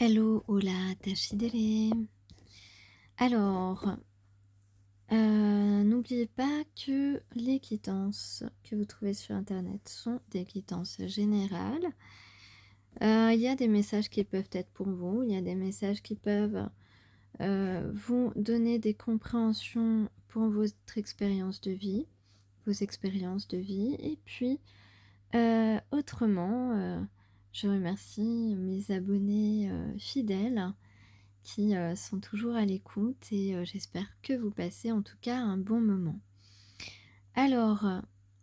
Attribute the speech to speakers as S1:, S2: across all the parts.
S1: Hello, hola, tachidele. Alors, n'oubliez pas que les quittances que vous trouvez sur internet sont des quittances générales. Il y a des messages qui peuvent être pour vous, il y a des messages qui peuvent vous donner des compréhensions pour votre expérience de vie, vos expériences de vie. Et puis, autrement, je remercie mes abonnés fidèles qui sont toujours à l'écoute et j'espère que vous passez en tout cas un bon moment. Alors,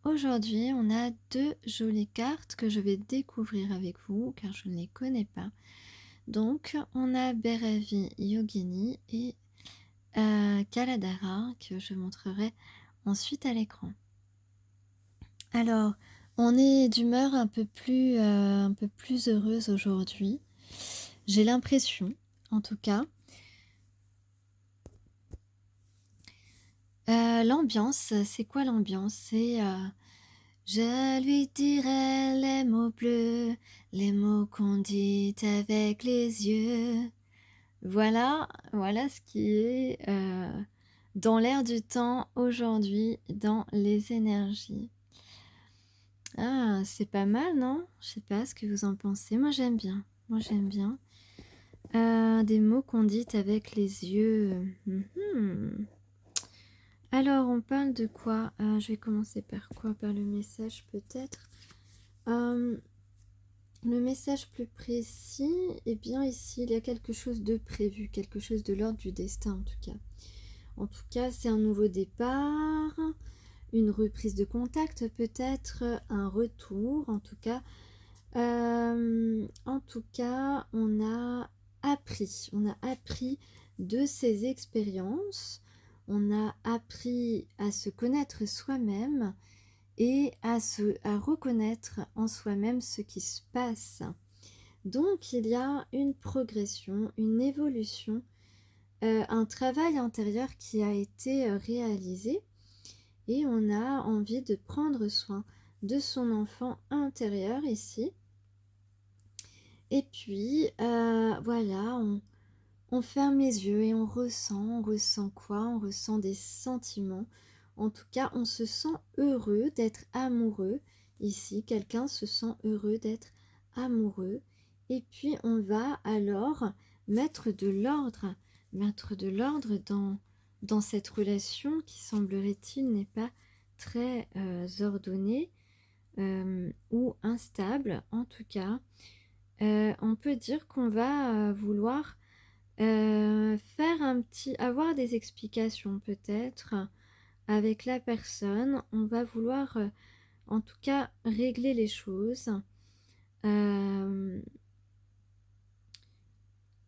S1: aujourd'hui, on a deux jolies cartes que je vais découvrir avec vous car je ne les connais pas. Donc, on a Bhairavi Yogini et Kaladhara que je montrerai ensuite à l'écran. Alors, on est d'humeur un peu plus heureuse aujourd'hui. J'ai l'impression, en tout cas. L'ambiance, c'est quoi l'ambiance? C'est je lui dirai les mots bleus, les mots qu'on dit avec les yeux. Voilà ce qui est dans l'air du temps aujourd'hui, dans les énergies. Ah, c'est pas mal, non? Je sais pas ce que vous en pensez. Moi, j'aime bien. Des mots qu'on dit avec les yeux. Alors, on parle de quoi? Je vais commencer par quoi? Par le message peut-être. Le message plus précis, eh bien ici, il y a quelque chose de prévu, quelque chose de l'ordre du destin en tout cas. En tout cas, c'est un nouveau départ, une reprise de contact, peut-être un retour. En tout cas, on a appris de ces expériences. On a appris à se connaître soi-même et à reconnaître en soi-même ce qui se passe. Donc il y a une progression, une évolution, un travail intérieur qui a été réalisé et on a envie de prendre soin de son enfant intérieur ici. Et puis voilà, on ferme les yeux et on ressent quoi? On ressent des sentiments. En tout cas, on se sent heureux d'être amoureux. Ici, quelqu'un se sent heureux d'être amoureux. Et puis, on va alors mettre de l'ordre dans cette relation qui, semblerait-il, n'est pas très ordonnée ou instable. En tout cas, on peut dire qu'on va vouloir avoir des explications peut-être avec la personne. On va vouloir en tout cas régler les choses.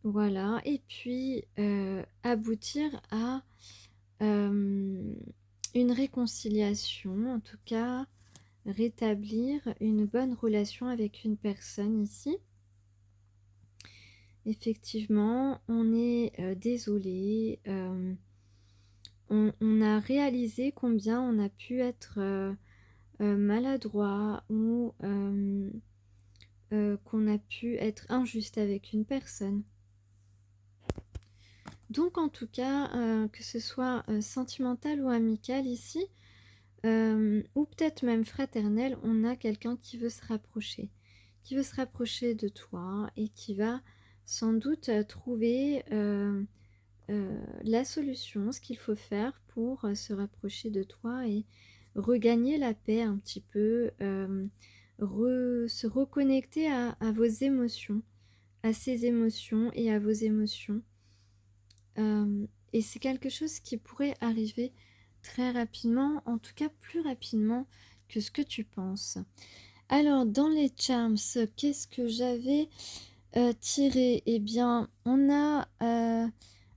S1: Voilà, et puis aboutir à une réconciliation, en tout cas rétablir une bonne relation avec une personne ici. Effectivement, on est désolé. On a réalisé combien on a pu être maladroit ou qu'on a pu être injuste avec une personne. Donc en tout cas, que ce soit sentimental ou amical ici, ou peut-être même fraternel, on a quelqu'un qui veut se rapprocher de toi et qui va sans doute trouver la solution, ce qu'il faut faire pour se rapprocher de toi et regagner la paix un petit peu, se reconnecter à vos émotions, à ses émotions et à vos émotions. Et c'est quelque chose qui pourrait arriver très rapidement, en tout cas plus rapidement que ce que tu penses. Alors, dans les charms, qu'est-ce que j'avais tiré? Eh bien, on a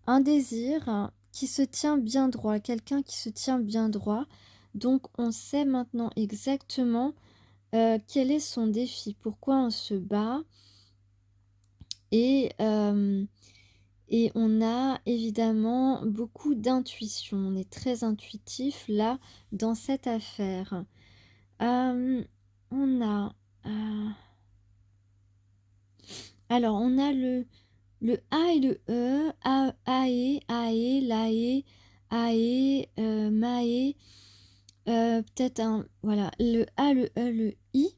S1: un désir qui se tient bien droit, quelqu'un qui se tient bien droit. Donc, on sait maintenant exactement quel est son défi, pourquoi on se bat. Et on a évidemment beaucoup d'intuition. On est très intuitif là dans cette affaire. On a... alors, on a Le A et le E, ae, ae, lae, ae, mae, peut-être un, voilà, le A, le E, le I,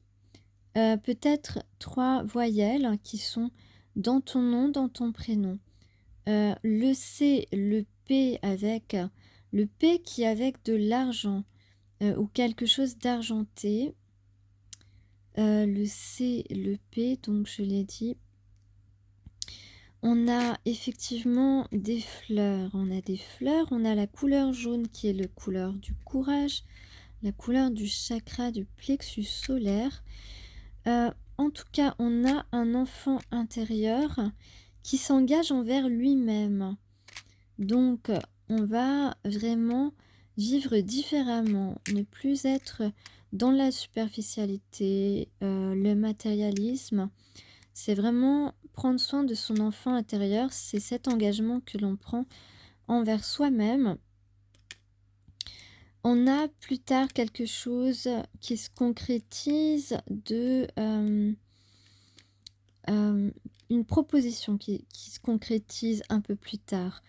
S1: peut-être 3 voyelles qui sont dans ton nom, dans ton prénom. Le C, le P avec, le P qui est avec de l'argent ou quelque chose d'argenté. Le C, le P, donc je l'ai dit. On a effectivement des fleurs, on a des fleurs, on a la couleur jaune qui est la couleur du courage, la couleur du chakra du plexus solaire. En tout cas, on a un enfant intérieur qui s'engage envers lui-même. Donc, on va vraiment vivre différemment, ne plus être dans la superficialité, le matérialisme. C'est vraiment prendre soin de son enfant intérieur, c'est cet engagement que l'on prend envers soi-même. On a plus tard quelque chose qui se concrétise de... une proposition qui se concrétise un peu plus tard.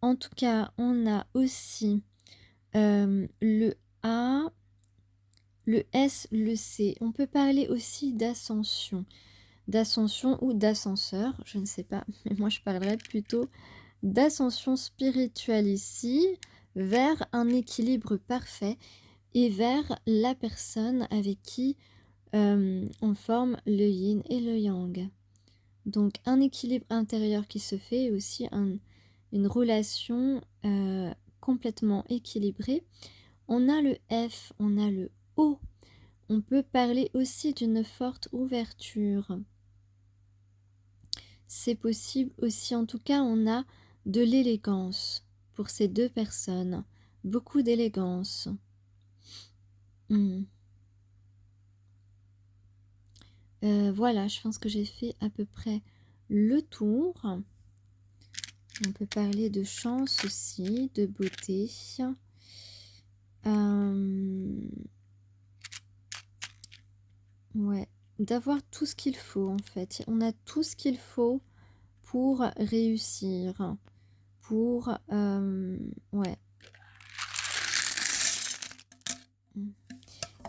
S1: En tout cas, on a aussi le A, le S, le C. On peut parler aussi d'ascension ou d'ascenseur, je ne sais pas, mais moi je parlerais plutôt d'ascension spirituelle ici, vers un équilibre parfait et vers la personne avec qui on forme le yin et le yang. Donc un équilibre intérieur qui se fait, aussi une relation complètement équilibrée. On a le F, on a le O. On peut parler aussi d'une forte ouverture. C'est possible aussi, en tout cas, on a de l'élégance pour ces deux personnes. Beaucoup d'élégance. Voilà, je pense que j'ai fait à peu près le tour. On peut parler de chance aussi, de beauté. Ouais, d'avoir tout ce qu'il faut en fait. On a tout ce qu'il faut pour réussir. Pour... ouais.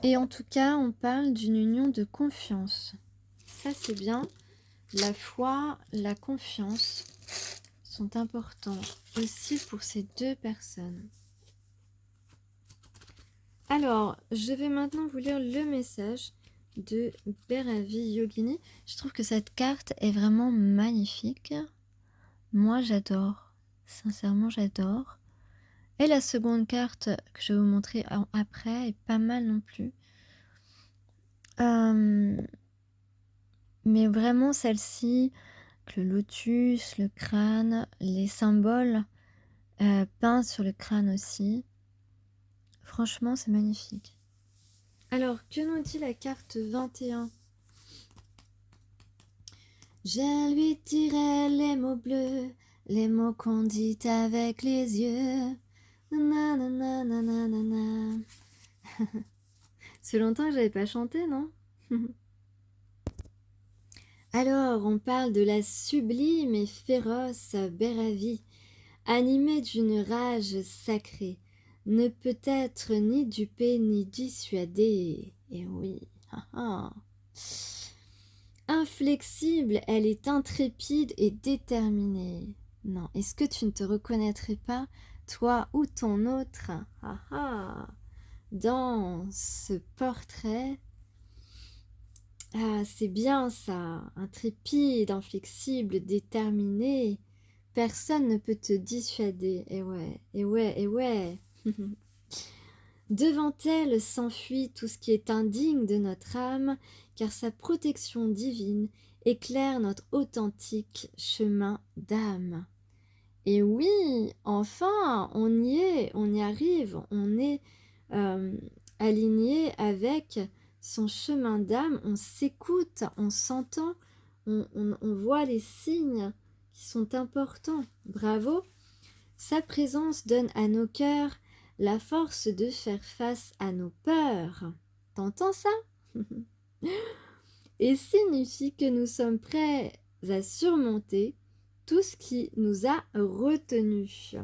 S1: Et en tout cas, on parle d'une union de confiance. Ça, c'est bien. La foi, la confiance sont importants aussi pour ces deux personnes. Alors, je vais maintenant vous lire le message de Bhairavi Yogini. Je trouve que cette carte est vraiment magnifique. Moi, j'adore. Sincèrement, j'adore. Et la seconde carte que je vais vous montrer après est pas mal non plus. Mais vraiment celle-ci, le lotus, le crâne, les symboles peints sur le crâne aussi. Franchement, c'est magnifique. Alors, que nous dit la carte 21 ? Je lui dirai les mots bleus, les mots qu'on dit avec les yeux. Nanana. C'est longtemps que j'avais pas chanté, non? Alors, on parle de la sublime et féroce Bhairavi, animée d'une rage sacrée, ne peut être ni dupée ni dissuadée. Et oui, inflexible, elle est intrépide et déterminée. Non, est-ce que tu ne te reconnaîtrais pas, toi ou ton autre, dans ce portrait? Ah, c'est bien ça, intrépide, inflexible, déterminé. Personne ne peut te dissuader. Et ouais, et ouais, et ouais. Devant elle s'enfuit tout ce qui est indigne de notre âme, car sa protection divine éclaire notre authentique chemin d'âme. Et oui, enfin, on y est, on y arrive, on est aligné avec son chemin d'âme, on s'écoute, on s'entend, on voit les signes qui sont importants. Bravo! Sa présence donne à nos cœurs la force de faire face à nos peurs. T'entends ça? Et signifie que nous sommes prêts à surmonter tout ce qui nous a retenus.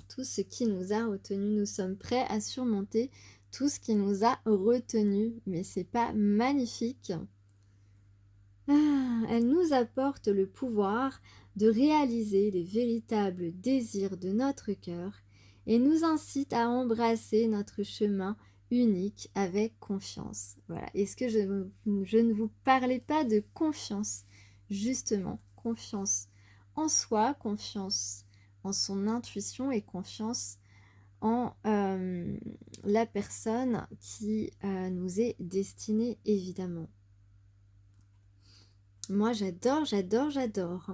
S1: Tout ce qui nous a retenus, nous sommes prêts à surmonter tout ce qui nous a retenus. Mais c'est pas magnifique? Elle nous apporte le pouvoir de réaliser les véritables désirs de notre cœur et nous incite à embrasser notre chemin unique avec confiance. Voilà. Est-ce que je ne vous parlais pas de confiance? Justement, confiance en soi, confiance en son intuition et confiance en la personne qui nous est destinée, évidemment. Moi, j'adore, j'adore, j'adore.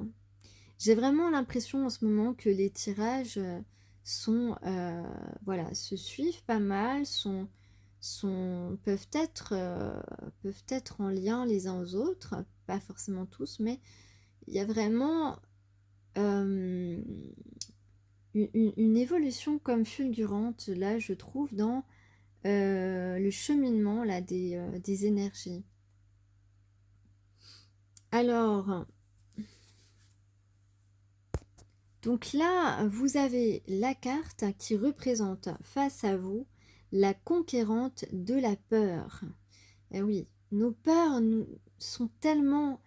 S1: J'ai vraiment l'impression en ce moment que les tirages sont, voilà, se suivent pas mal, peuvent être en lien les uns aux autres, pas forcément tous, mais il y a vraiment une évolution comme fulgurante, là, je trouve, dans le cheminement là, des énergies. Alors, donc là, vous avez la carte qui représente face à vous la conquérante de la peur. Et oui, nos peurs sont tellement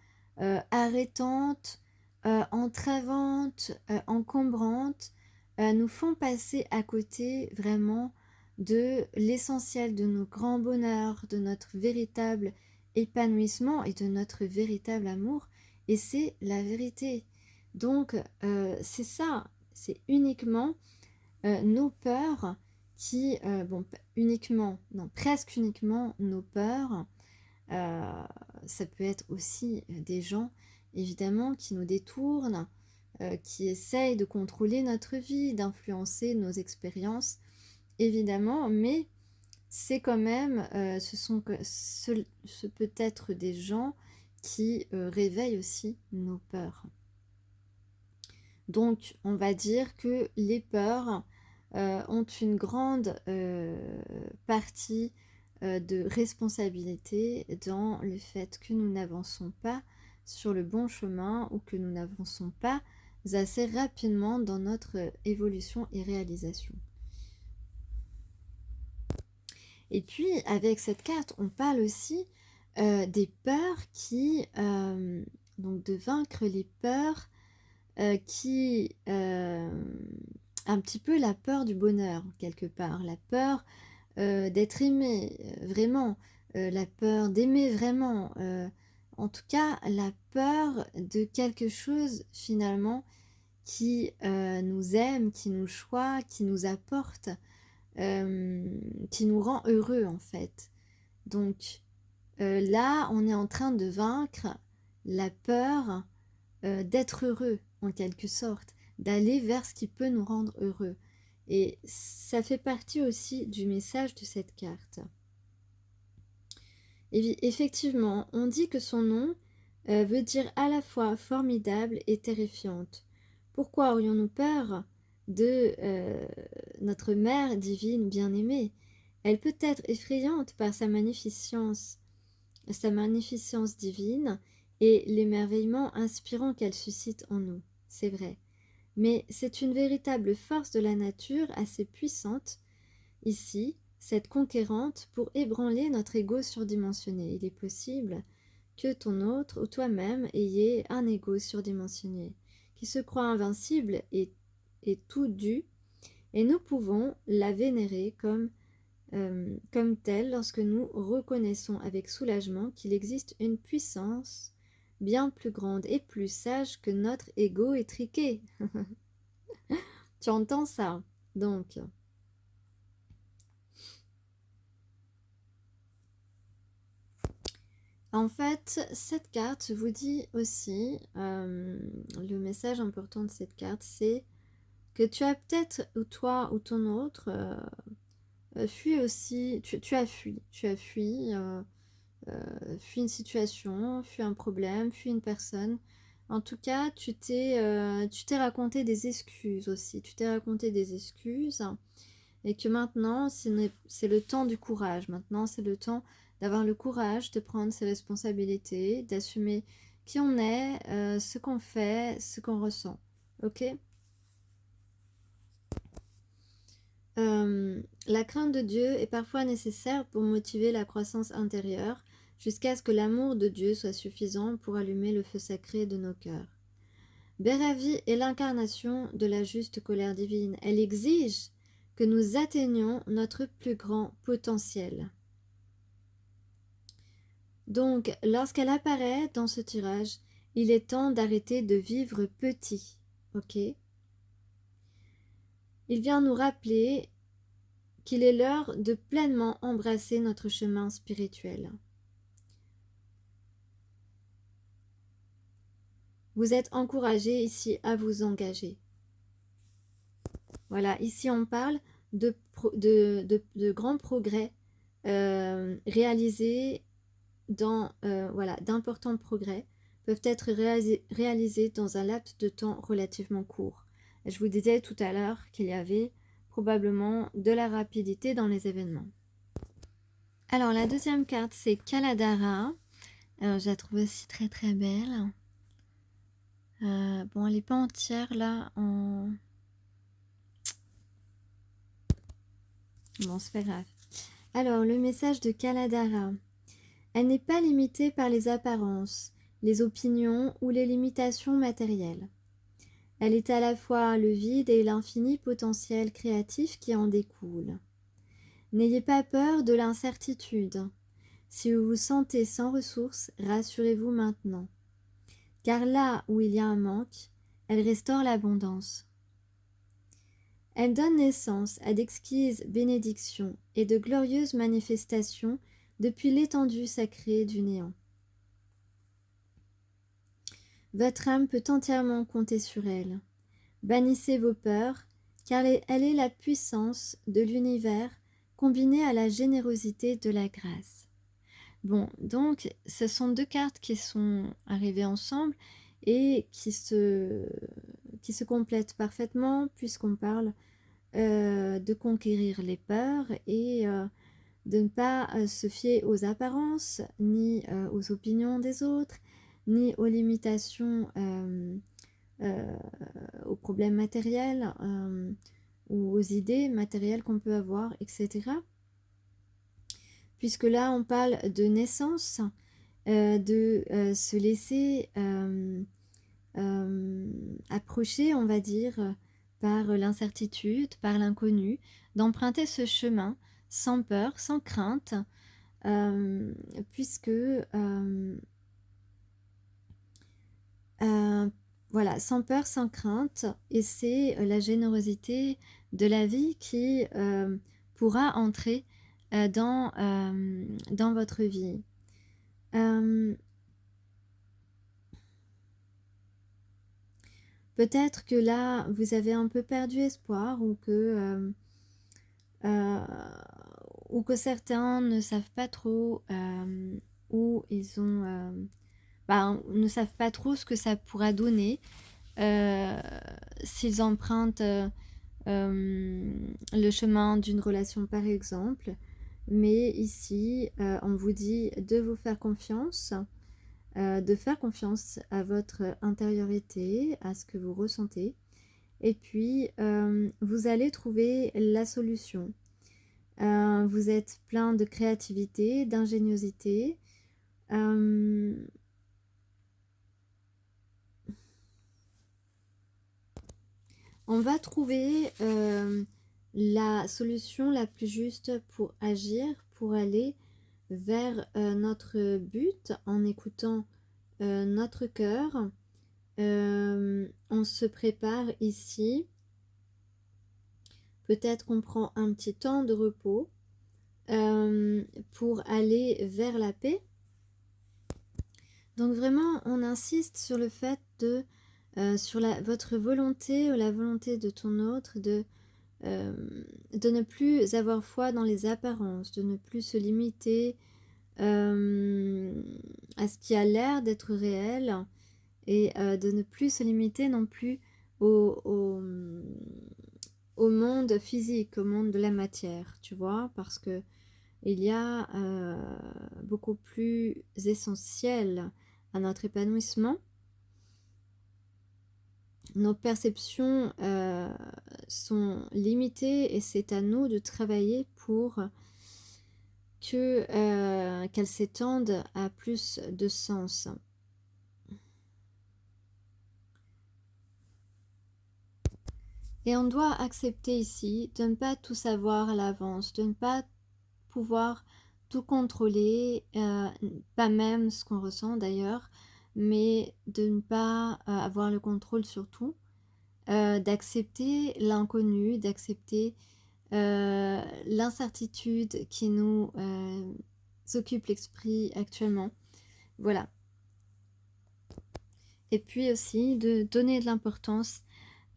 S1: arrêtantes, entravantes, encombrantes, nous font passer à côté vraiment de l'essentiel de nos grands bonheurs, de notre véritable épanouissement et de notre véritable amour. Et c'est la vérité. Donc, c'est ça, c'est uniquement nos peurs qui, bon, uniquement, non, presque uniquement nos peurs. Ça peut être aussi des gens, évidemment, qui nous détournent, qui essayent de contrôler notre vie, d'influencer nos expériences, évidemment, mais c'est quand même, ce peut être des gens qui réveillent aussi nos peurs. Donc, on va dire que les peurs ont une grande partie de responsabilité dans le fait que nous n'avançons pas sur le bon chemin ou que nous n'avançons pas assez rapidement dans notre évolution et réalisation. Et puis, avec cette carte, on parle aussi des peurs qui... donc, de vaincre les peurs qui... un petit peu la peur du bonheur, quelque part. La peur d'être aimé, vraiment. La peur d'aimer vraiment. En tout cas, la peur de quelque chose, finalement, qui nous aime, qui nous choisit, qui nous apporte, qui nous rend heureux, en fait. Donc, là, on est en train de vaincre la peur d'être heureux, en quelque sorte, d'aller vers ce qui peut nous rendre heureux. Et ça fait partie aussi du message de cette carte. Et effectivement, on dit que son nom veut dire à la fois formidable et terrifiante. Pourquoi aurions-nous peur de notre mère divine bien-aimée? Elle peut être effrayante par sa magnificence divine et l'émerveillement inspirant qu'elle suscite en nous, c'est vrai. Mais c'est une véritable force de la nature assez puissante, ici, cette conquérante, pour ébranler notre ego surdimensionné. Il est possible que ton autre ou toi-même ayez un ego surdimensionné, qui se croit invincible et tout dû, et nous pouvons la vénérer comme telle lorsque nous reconnaissons avec soulagement qu'il existe une puissance bien plus grande et plus sage que notre ego étriqué. Tu entends ça? Donc, en fait, cette carte vous dit aussi, le message important de cette carte, c'est que tu as peut-être, ou toi ou ton autre, fui aussi, tu as fui, fui une situation, fui un problème, fui une personne. En tout cas, tu t'es raconté des excuses aussi. Tu t'es raconté des excuses et que maintenant, c'est le temps du courage. Maintenant, c'est le temps d'avoir le courage de prendre ses responsabilités, d'assumer qui on est, ce qu'on fait, ce qu'on ressent. Ok? La crainte de Dieu est parfois nécessaire pour motiver la croissance intérieure, jusqu'à ce que l'amour de Dieu soit suffisant pour allumer le feu sacré de nos cœurs. Béravie est l'incarnation de la juste colère divine. Elle exige que nous atteignions notre plus grand potentiel. Donc, lorsqu'elle apparaît dans ce tirage, il est temps d'arrêter de vivre petit. Ok? Il vient nous rappeler qu'il est l'heure de pleinement embrasser notre chemin spirituel. Vous êtes encouragés ici à vous engager. Voilà, ici on parle de grands progrès réalisés voilà, d'importants progrès peuvent être réalisés dans un laps de temps relativement court. Je vous disais tout à l'heure qu'il y avait probablement de la rapidité dans les événements. Alors la deuxième carte c'est Kaladara. Alors je la trouve aussi très très belle. Bon, elle n'est pas entière là. Bon, c'est pas grave. Alors, le message de Kaladara. Elle n'est pas limitée par les apparences, les opinions ou les limitations matérielles. Elle est à la fois le vide et l'infini potentiel créatif qui en découle. N'ayez pas peur de l'incertitude. Si vous vous sentez sans ressources, rassurez-vous maintenant. Car là où il y a un manque, elle restaure l'abondance. Elle donne naissance à d'exquises bénédictions et de glorieuses manifestations depuis l'étendue sacrée du néant. Votre âme peut entièrement compter sur elle. Bannissez vos peurs, car elle est la puissance de l'univers combinée à la générosité de la grâce. Bon, donc, ce sont deux cartes qui sont arrivées ensemble et qui se complètent parfaitement puisqu'on parle de conquérir les peurs et de ne pas se fier aux apparences, ni aux opinions des autres, ni aux limitations, aux problèmes matériels ou aux idées matérielles qu'on peut avoir, etc. Puisque là, on parle de naissance, de se laisser approcher, on va dire, par l'incertitude, par l'inconnu, d'emprunter ce chemin sans peur, sans crainte, puisque voilà, sans peur, sans crainte, et c'est la générosité de la vie qui pourra entrer dans votre vie. Peut-être que là, vous avez un peu perdu espoir ou que certains ne savent pas trop où ils ont... ne savent pas trop ce que ça pourra donner s'ils empruntent le chemin d'une relation par exemple. Mais ici, on vous dit de vous faire confiance, de faire confiance à votre intériorité, à ce que vous ressentez. Et puis, vous allez trouver la solution. Vous êtes plein de créativité, d'ingéniosité. On va trouver la solution la plus juste pour agir, pour aller vers notre but en écoutant notre cœur. On se prépare ici. Peut-être qu'on prend un petit temps de repos pour aller vers la paix. Donc vraiment, on insiste sur le fait de, sur votre volonté ou la volonté de ton autre, de ne plus avoir foi dans les apparences, de ne plus se limiter à ce qui a l'air d'être réel et de ne plus se limiter non plus au monde physique, au monde de la matière, tu vois, parce que il y a beaucoup plus essentiel à notre épanouissement. Nos perceptions sont limitées et c'est à nous de travailler pour qu'elles s'étendent à plus de sens. Et on doit accepter ici de ne pas tout savoir à l'avance, de ne pas pouvoir tout contrôler, pas même ce qu'on ressent d'ailleurs, mais de ne pas avoir le contrôle sur tout, d'accepter l'inconnu, d'accepter l'incertitude qui nous occupe l'esprit actuellement. Voilà. Et puis aussi de donner de l'importance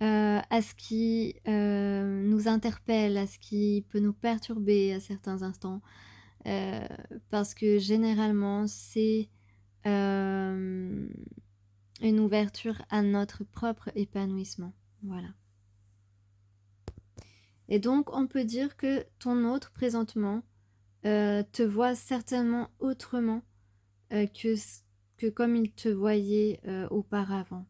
S1: à ce qui nous interpelle, à ce qui peut nous perturber à certains instants, parce que généralement c'est une ouverture à notre propre épanouissement. Voilà. Et donc on peut dire que ton autre présentement te voit certainement autrement que comme il te voyait auparavant.